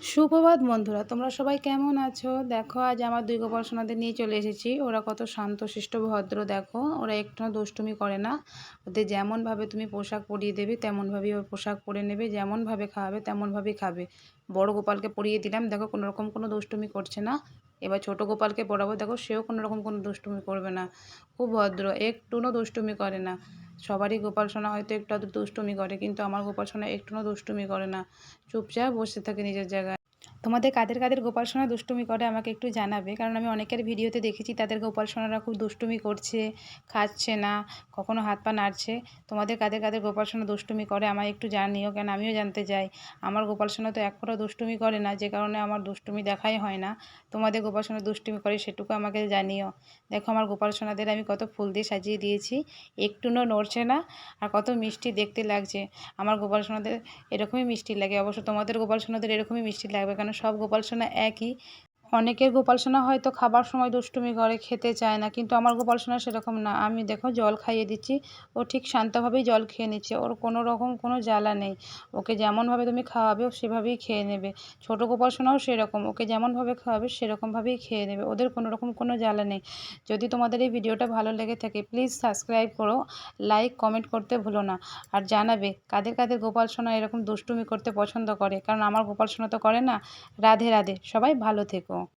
সুপ্রভাত বন্ধুরা, তোমরা সবাই কেমন আছো? দেখো, আজ আমার দুই গোপাল সোনাদের নিয়ে চলে এসেছি। ওরা কত শান্তশিষ্ট ভদ্র, দেখো ওরা একটু দুষ্টুমি করে না। ওদের যেমনভাবে তুমি পোশাক পরিয়ে দেবে তেমনভাবেই ওর পোশাক পরে নেবে, যেমনভাবে খাওয়াবে তেমনভাবেই খাবে। বড় গোপালকে পরিয়ে দিলাম, দেখো কোনোরকম কোনো দুষ্টুমি করছে না। এবার ছোট গোপালকে পরাবো, দেখো সেও কোনোরকম কোনো দুষ্টুমি করবে না, খুব ভদ্র, একটুও দুষ্টুমি করে না। সবারই গোপাল সোনা হয়তো একটু আধটু দুষ্টুমি করে, কিন্তু আমার গোপাল সোনা একটুও দুষ্টুমি করে না, চুপচাপ বসে থাকে নিজের জায়গায়। তোমাদের কাদের কাদের গোপাল সোনা দুষ্টুমি করে আমাকে একটু জানাবে, কারণ আমি অনেকের ভিডিওতে দেখেছি তাদের গোপাল সোনারা খুব দুষ্টুমি করছে, খাচ্ছে না, কখনো হাত পা নাড়ছে। তোমাদের কাদের কাদের গোপাল সোনা দুষ্টুমি করে আমায় একটু জানিও, কেন আমিও জানতে চাই। আমার গোপাল সোনা তো এক ফোঁটা দুষ্টুমি করে না, যে কারণে আমার দুষ্টুমি দেখাই হয় না। তোমাদের গোপাল সোনা দুষ্টুমি করে সেটুকু আমাকে জানিও। দেখো আমার গোপাল সোনাদের আমি কত ফুল দিয়ে সাজিয়ে দিয়েছি, একটুও নড়ছে না, আর কত মিষ্টি দেখতে লাগছে। আমার গোপাল সোনাদের এরকমই মিষ্টি লাগে, অবশ্য তোমাদের গোপাল সোনাদের এরকমই মিষ্টি লাগবে, কারণ সব গোপাল সোনা একই। অনেকের গোপাল সোনা হয়তো খাবার সময় দুষ্টুমি করে, খেতে চায় না, কিন্তু আমার গোপাল সোনা সেরকম না। আমি দেখো জল খাইয়ে দিচ্ছি, ও ঠিক শান্তভাবেই জল খেয়ে নিচ্ছে, ওর কোনো রকম কোনো জ্বালা নেই। ওকে যেমনভাবে তুমি খাওয়াবে ও সেভাবেই খেয়ে নেবে। ছোট গোপাল সোনাও সেরকম, ওকে যেমনভাবে খাওয়াবে সেরকমভাবেই খেয়ে নেবে, ওদের কোনো রকম কোনো জ্বালা নেই। যদি তোমাদের এই ভিডিওটা ভালো লেগে থাকে প্লিজ সাবস্ক্রাইব করো, লাইক কমেন্ট করতে ভুলো না, আর জানাবে কাদের কাদের গোপাল সোনা এরকম দুষ্টুমি করতে পছন্দ করে, কারণ আমার গোপাল সোনা তো করে না। রাধে রাধে, সবাই ভালো থেকো।